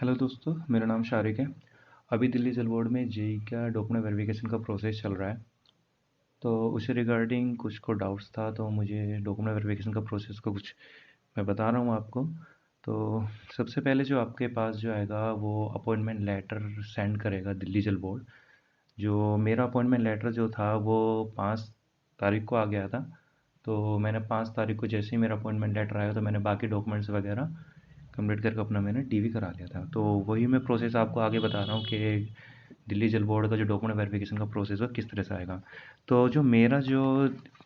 Hello दोस्तों, मेरा नाम शारिक है। अभी दिल्ली जल बोर्ड में जेईई का डॉक्यूमेंट वेरिफिकेशन का प्रोसेस चल रहा है। तो उसी रिगार्डिंग कुछ को डाउट्स था, तो मुझे डॉक्यूमेंट वेरिफिकेशन का प्रोसेस को कुछ मैं बता रहा हूँ आपको। तो सबसे पहले जो आपके पास जो आएगा वो अपॉइंटमेंट लेटर सेंड करेगा दिल्ली जल बोर्ड। जो मेरा अपॉइंटमेंट लेटर जो था वो 5 तारीख को आ गया था। तो मैंने 5 तारीख को जैसे ही मेरा अपॉइंटमेंट लेटर आया तो मैंने बाकी डॉक्यूमेंट्स वगैरह कंप्लीट करके अपना मैंने डीवी करा लिया था। तो वही मैं प्रोसेस आपको आगे बता रहा हूँ कि दिल्ली जल बोर्ड का जो डॉक्यूमेंट वेरिफिकेशन का प्रोसेस है किस तरह से आएगा। तो जो मेरा जो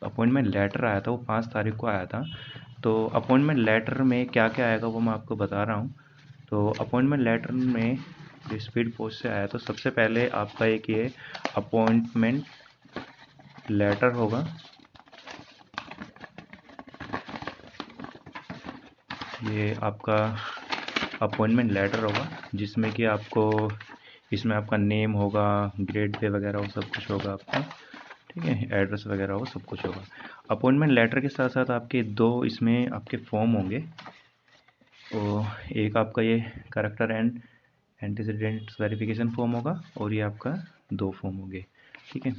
अपॉइंटमेंट लेटर आया था वो 5 तारीख को आया था। तो अपॉइंटमेंट लेटर में क्या क्या आएगा वो मैं आपको बता रहा हूँ। तो अपॉइंटमेंट लेटर में जो स्पीड पोस्ट से आया, तो सबसे पहले आपका एक ये अपॉइंटमेंट लेटर होगा। ये आपका अपॉइंटमेंट लेटर होगा जिसमें कि आपको इसमें आपका नेम होगा, ग्रेड पे वगैरह वो सब कुछ होगा आपका, ठीक है, एड्रेस वगैरह वो सब कुछ होगा। अपॉइंटमेंट लेटर के साथ साथ आपके दो इसमें आपके फॉर्म होंगे। तो एक आपका ये character and antecedents verification form होगा और ये आपका दो फॉर्म होंगे, ठीक है।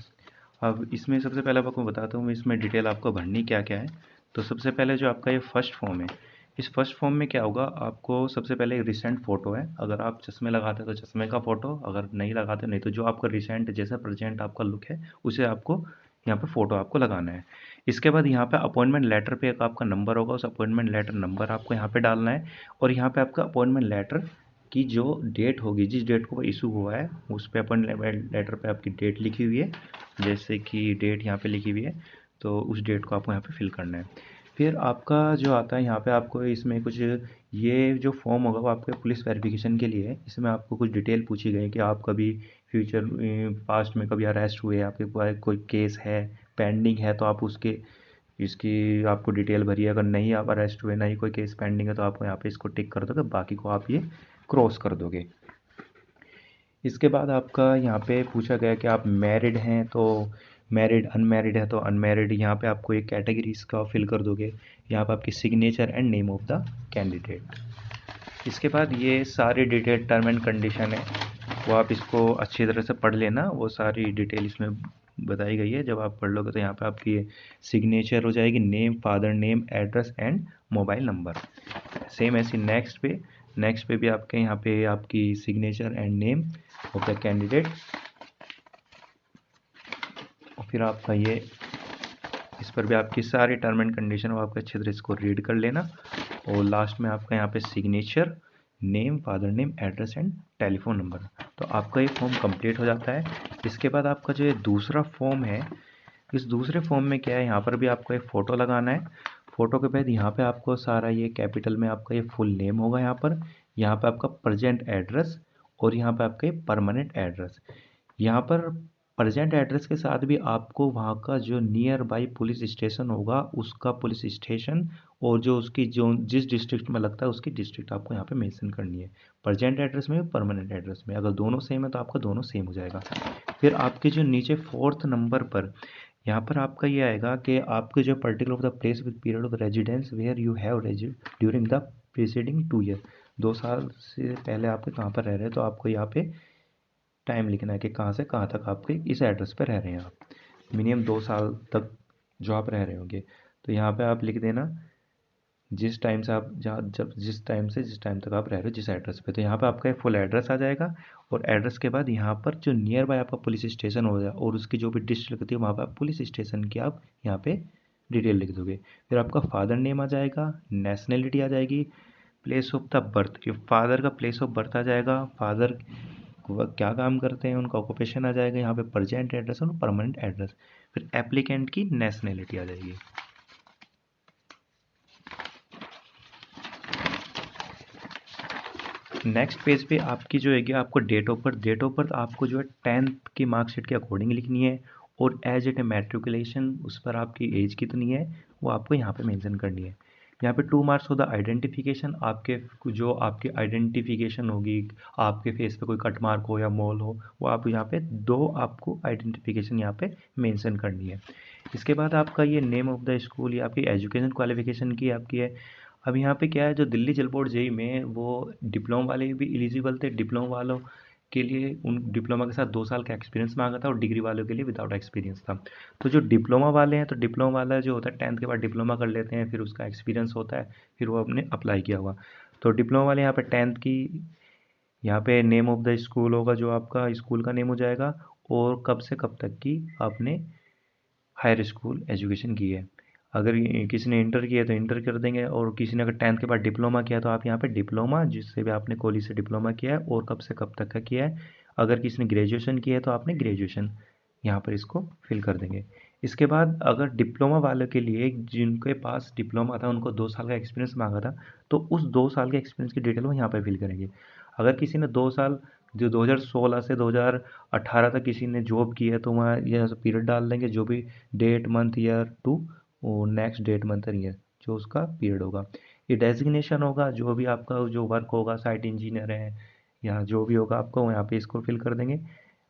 अब इसमें सबसे पहले आपको बताता हूँ इसमें डिटेल आपको भरनी क्या क्या है। तो सबसे पहले जो आपका ये फर्स्ट फॉर्म है, इस फर्स्ट फॉर्म में क्या होगा, आपको सबसे पहले एक रिसेंट फ़ोटो है। अगर आप चश्मे लगाते हो तो चश्मे का फ़ोटो, अगर नहीं लगाते नहीं तो जो आपका रिसेंट जैसा प्रेजेंट आपका लुक है उसे आपको यहाँ पे फ़ोटो आपको लगाना है। इसके बाद यहाँ पे अपॉइंटमेंट लेटर पे एक आपका नंबर होगा, उस अपॉइंटमेंट लेटर नंबर आपको यहाँ पे डालना है। और यहाँ पे आपका अपॉइंटमेंट लेटर की जो डेट होगी, जिस डेट को इशू हुआ है उस पे अपॉइंटमेंट लेटर पे आपकी डेट लिखी हुई है, जैसे कि डेट यहाँ पे लिखी हुई है, तो उस डेट को आपको यहाँ पे फिल करना है। फिर आपका जो आता है यहाँ पे आपको इसमें कुछ ये जो फॉर्म होगा वो आपके पुलिस वेरिफिकेशन के लिए है। इसमें आपको कुछ डिटेल पूछी गई कि आप कभी फ्यूचर पास्ट में कभी अरेस्ट हुए, आपके पास कोई केस है पेंडिंग है तो आप उसके इसकी आपको डिटेल भरिए। अगर नहीं आप अरेस्ट हुए, नहीं कोई केस पेंडिंग है, तो आपको यहाँ पे इसको टिक कर दोगे, बाकी को आप ये क्रॉस कर दोगे। इसके बाद आपका यहाँ पे पूछा गया कि आप मैरिड हैं तो मैरिड, अनमैरिड है तो अनमैरिड, यहाँ पे आपको एक कैटेगरी इसका फिल कर दोगे। यहाँ पे आपकी signature and name of the candidate. इसके बाद ये सारी डिटेल टर्म एंड कंडीशन है, वो आप इसको अच्छी तरह से पढ़ लेना। वो सारी डिटेल इसमें बताई गई है, जब आप पढ़ लोगे तो यहाँ पे आपकी सिग्नेचर हो जाएगी, name, father name, address and mobile number. Same ऐसी नेक्स्ट पे भी आपके यहाँ पे आपकी signature and name of the candidate. और फिर आपका ये इस पर भी आपकी सारी टर्म एंड कंडीशन वो आपके अच्छे तरह इसको रीड कर लेना। और लास्ट में आपका यहाँ पे signature, name, father name, address and telephone number. तो आपका ये फॉर्म कंप्लीट हो जाता है। इसके बाद आपका जो ये दूसरा फॉर्म है, इस दूसरे फॉर्म में क्या है, यहाँ पर भी आपको एक फ़ोटो लगाना है। फ़ोटो के बाद यहाँ पे आपको सारा ये कैपिटल में आपका ये फुल नेम होगा, यहाँ पे आपका प्रेजेंट एड्रेस और यहाँ पे आपका ये परमानेंट एड्रेस। यहाँ पर प्रेजेंट एड्रेस के साथ भी आपको वहाँ का जो नियर बाई पुलिस स्टेशन होगा उसका पुलिस स्टेशन, और जो उसकी जो जिस डिस्ट्रिक्ट में लगता है उसकी डिस्ट्रिक्ट आपको यहाँ पे मेंशन करनी है, प्रेजेंट एड्रेस में, परमानेंट एड्रेस में। अगर दोनों सेम है तो आपका दोनों सेम हो जाएगा। फिर आपके जो नीचे फोर्थ नंबर पर यहाँ पर आपका ये आएगा कि आपके जो particular of the place with period of residence where you have resided during the preceding 2 year. 2 साल से पहले आपके कहाँ पर रह रहे हैं, तो आपको यहाँ पे टाइम लिखना है कि कहाँ से कहाँ तक आपके इस एड्रेस पर रह रहे हैं आप, मिनिमम 2 साल तक जो आप रह रहे होंगे। तो यहाँ पे आप लिख देना जिस टाइम से आप जहाँ जब जिस टाइम से जिस टाइम तक आप रह रहे हो जिस एड्रेस पे। तो यहाँ पे आपका फुल एड्रेस आ जाएगा, और एड्रेस के बाद यहाँ पर जो नियर बाय आपका पुलिस स्टेशन हो जाए और उसकी जो भी डिस्ट्रिक्ट लगती है वहाँ पर आप पुलिस स्टेशन की आप यहाँ पे डिटेल लिख दोगे। फिर आपका फादर नेम आ जाएगा, नेशनैलिटी आ जाएगी, प्लेस ऑफ द बर्थ, जो फादर का प्लेस ऑफ बर्थ आ जाएगा, फादर वह क्या काम करते हैं उनका ऑक्यूपेशन आ जाएगा, यहाँ पे प्रेजेंट एड्रेस और परमानेंट एड्रेस। फिर एप्लीकेंट की नेशनैलिटी आ जाएगी। नेक्स्ट पेज पे आपकी जो है आपको डेट ऑफ बर्थ आपको जो है 10th की मार्कशीट के अकॉर्डिंग लिखनी है, और एज एट ए मैट्रिकुलेशन उस पर आपकी एज कितनी है वो आपको यहाँ पे मेंशन करनी है। यहाँ पे 2 मार्क्स होता आइडेंटिफिकेशन, आपके जो आपकी आइडेंटिफिकेशन होगी, आपके फेस पे कोई कट मार्क हो या मोल हो, वो आप यहाँ पे 2 आपको आइडेंटिफिकेशन यहाँ पे मेंशन करनी है। इसके बाद आपका ये नेम ऑफ द स्कूल, ये आपकी एजुकेशन क्वालिफिकेशन की आपकी है। अब यहाँ पे क्या है, जो दिल्ली जल बोर्ड जेई में वो डिप्लोमा वाले भी एलिजिबल थे। डिप्लोमा वालों के लिए उन डिप्लोमा के साथ 2 साल का एक्सपीरियंस मांगा था और डिग्री वालों के लिए विदाउट एक्सपीरियंस था। तो जो डिप्लोमा वाले हैं, तो डिप्लोमा वाला जो होता है 10th के बाद डिप्लोमा कर लेते हैं, फिर उसका एक्सपीरियंस होता है, फिर वो अपने अप्लाई किया हुआ। तो डिप्लोमा वाले यहाँ पे 10th की, यहाँ पे नेम ऑफ द स्कूल होगा जो आपका स्कूल का नेम हो जाएगा, और कब से कब तक की आपने हायर स्कूल एजुकेशन की है। अगर किसी ने इंटर किया तो इंटर कर देंगे, और किसी ने अगर 10th के बाद डिप्लोमा किया तो आप यहाँ पे डिप्लोमा, जिससे भी आपने कॉलेज से डिप्लोमा किया है और कब से कब तक का किया है। अगर किसी ने ग्रेजुएशन किया है तो आपने ग्रेजुएशन यहाँ पर इसको फिल कर देंगे। इसके बाद अगर डिप्लोमा वालों के लिए, जिनके पास डिप्लोमा था उनको 2 साल का एक्सपीरियंस मांगा था, तो उस 2 साल के एक्सपीरियंस की डिटेल वो यहाँ पर फिल करेंगे। अगर किसी ने 2 साल, जो 2016 से 2018 तक किसी ने जॉब की है, तो वहाँ यह पीरियड डाल देंगे, जो भी डेट मंथ ईयर टू और नेक्स्ट डेट मंथ ईयर जो उसका पीरियड होगा। ये डेजिग्नेशन होगा, जो भी आपका जो वर्क होगा, साइट इंजीनियर है या जो भी होगा आपको, यहाँ पे इसको फिल कर देंगे।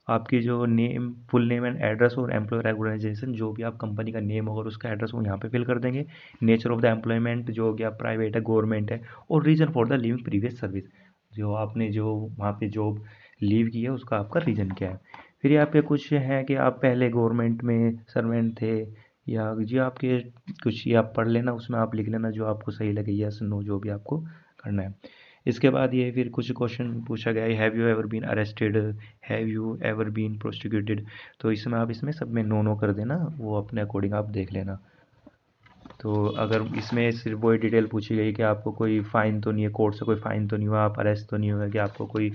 आपकी जो name, full name and address और एम्प्लॉयर ऑर्गेनाइजेशन, जो भी आप कंपनी का नेम होगा और उसका एड्रेस वो यहाँ पे फिल कर देंगे। नेचर ऑफ द एम्प्लॉयमेंट, जो हो गया प्राइवेट है, गवर्नमेंट है, और reason for the living previous service, जो आपने जो वहाँ पे जॉब लीव की है उसका आपका रीज़न क्या है। फिर यहाँ पे कुछ है कि आप पहले गवर्नमेंट में सर्वेंट थे, या जो आपके कुछ, ये आप पढ़ लेना, उसमें आप लिख लेना जो आपको सही लगे, यस नो जो भी आपको करना है। इसके बाद ये फिर कुछ क्वेश्चन पूछा गया है, have you ever been arrested, have you ever been prosecuted. तो इसमें आप इसमें सब में नो नो कर देना, वो अपने अकॉर्डिंग आप देख लेना। तो अगर इसमें सिर्फ वही डिटेल पूछी गई कि आपको कोई फ़ाइन तो नहीं है, कोर्ट से कोई फ़ाइन तो नहीं हुआ, आप अरेस्ट तो नहीं हुआ, कि आपको कोई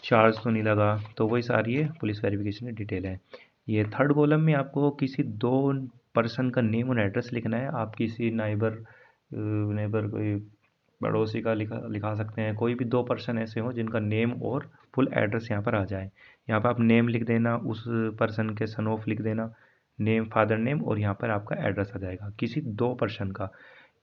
चार्ज तो नहीं लगा, तो वही सारी ये पुलिस वेरिफिकेशन की डिटेल है। ये थर्ड कॉलम में आपको किसी 2 पर्सन का नेम और एड्रेस लिखना है। आप किसी नाइबर नेबर कोई पड़ोसी का लिखा सकते हैं, कोई भी 2 पर्सन ऐसे हों जिनका नेम और फुल एड्रेस यहाँ पर आ जाए। यहाँ पर आप नेम लिख देना, उस पर्सन के सन ऑफ लिख देना, नेम, फादर नेम, और यहाँ पर आपका एड्रेस आ जाएगा किसी 2 पर्सन का।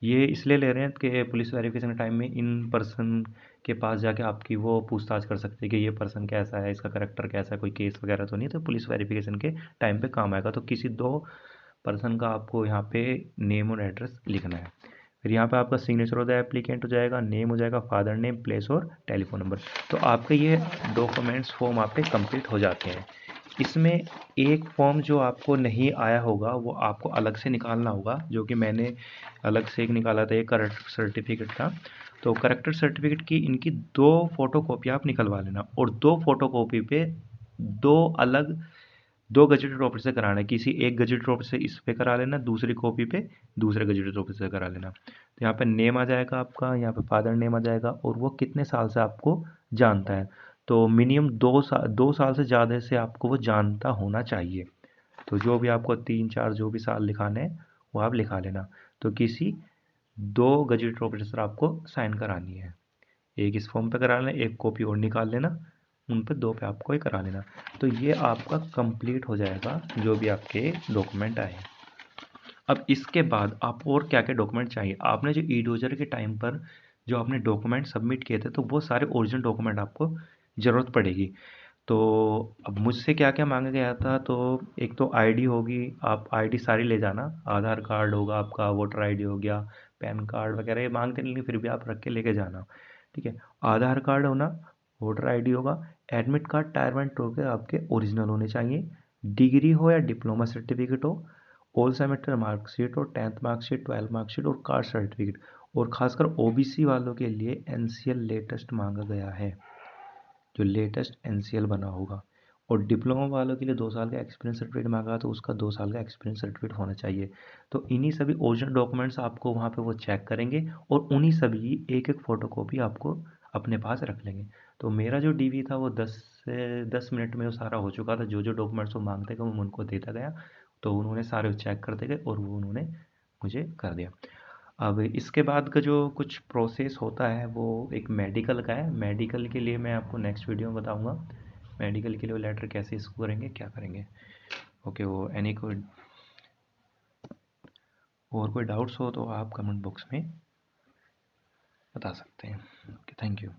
ये इसलिए ले रहे हैं कि पुलिस वेरिफिकेशन के टाइम में इन पर्सन के पास जाके आपकी वो पूछताछ कर सकते हैं कि ये पर्सन कैसा है, इसका करेक्टर कैसा है, कोई केस वगैरह तो नहीं, तो पुलिस वेरिफिकेशन के टाइम पे काम आएगा। तो किसी 2 पर्सन का आपको यहाँ पे नेम और एड्रेस लिखना है। फिर यहाँ पे आपका सिग्नेचर ऑफ द एप्लीकेंट हो जाएगा, नेम हो जाएगा, फादर नेम, प्लेस और टेलीफोन नंबर। तो आपके ये डॉक्यूमेंट्स फॉर्म आपके कंप्लीट हो जाते हैं। इसमें एक फॉर्म जो आपको नहीं आया होगा वो आपको अलग से निकालना होगा, जो कि मैंने अलग से एक निकाला था, एक करेक्टर सर्टिफिकेट था। तो करेक्टर सर्टिफिकेट की इनकी 2 फोटोकॉपी आप निकलवा लेना, और 2 फोटोकॉपी पे दो अलग 2 गजेटेड ऑफिस से कराना है। किसी एक गजेटेड ऑफिस से इस पे करा लेना, दूसरी कॉपी पे दूसरे गजेटेड ऑफिस से करा लेना। तो यहाँ पे नेम आ जाएगा आपका, यहाँ पे फादर नेम आ जाएगा, और वो कितने साल से आपको जानता है। तो मिनिमम 2 साल से ज़्यादा से आपको वो जानता होना चाहिए। तो जो भी आपको 3 4 जो भी साल लिखाने हैं वो आप लिखा लेना। तो किसी 2 गजेटेड ऑफिसर आपको साइन करानी है। एक इस फॉर्म पे करा लेना, एक कॉपी और निकाल लेना, उन पे 2 पे आपको ही करा लेना। तो ये आपका कंप्लीट हो जाएगा जो भी आपके डॉक्यूमेंट आए। अब इसके बाद आप और क्या क्या डॉक्यूमेंट चाहिए, आपने जो ई डोजर के टाइम पर जो आपने डॉक्यूमेंट सबमिट किए थे, तो वो सारे ओरिजिनल डॉक्यूमेंट आपको ज़रूरत पड़ेगी। तो अब मुझसे क्या क्या मांगा गया था, तो एक तो आईडी होगी, आप आईडी सारी ले जाना, आधार कार्ड होगा आपका, वोटर आईडी हो गया, पैन कार्ड वगैरह ये मांगते नहीं, फिर भी आप रख के लेके जाना, ठीक है। आधार कार्ड होना, वोटर आईडी होगा, एडमिट कार्ड, टायर 1 टू के आपके ओरिजिनल होने चाहिए, डिग्री हो या डिप्लोमा सर्टिफिकेट हो, ऑल सेमेस्टर मार्कशीट और 10th मार्कशीट, 12th मार्कशीट और कास्ट सर्टिफिकेट। और खासकर ओबीसी वालों के लिए एनसीएल लेटेस्ट मांगा गया है, जो लेटेस्ट एनसीएल बना होगा। और डिप्लोमा वालों के लिए 2 साल का एक्सपीरियंस सर्टिफिकेट मांगा, तो उसका 2 साल का एक्सपीरियंस सर्टिफिकेट होना चाहिए। तो इन्हीं सभी ओरिजिनल डॉक्यूमेंट्स आपको वहाँ पे वो चेक करेंगे, और उन्हीं सभी एक एक फ़ोटोकॉपी आपको अपने पास रख लेंगे। तो मेरा जो डीवी था वो 10 मिनट में वो सारा हो चुका था। जो जो डॉक्यूमेंट्स वो मांगते गए वो उनको देता गया, तो उन्होंने सारे चेक करते गए और वो उन्होंने मुझे कर दिया। अब इसके बाद का जो कुछ प्रोसेस होता है वो एक मेडिकल का है। मेडिकल के लिए मैं आपको नेक्स्ट वीडियो में बताऊंगा, मेडिकल के लिए वो लेटर कैसे इसको करेंगे, क्या करेंगे। ओके, वो एनी कोई और कोई डाउट्स हो तो आप कमेंट बॉक्स में बता सकते हैं। Okay, thank you.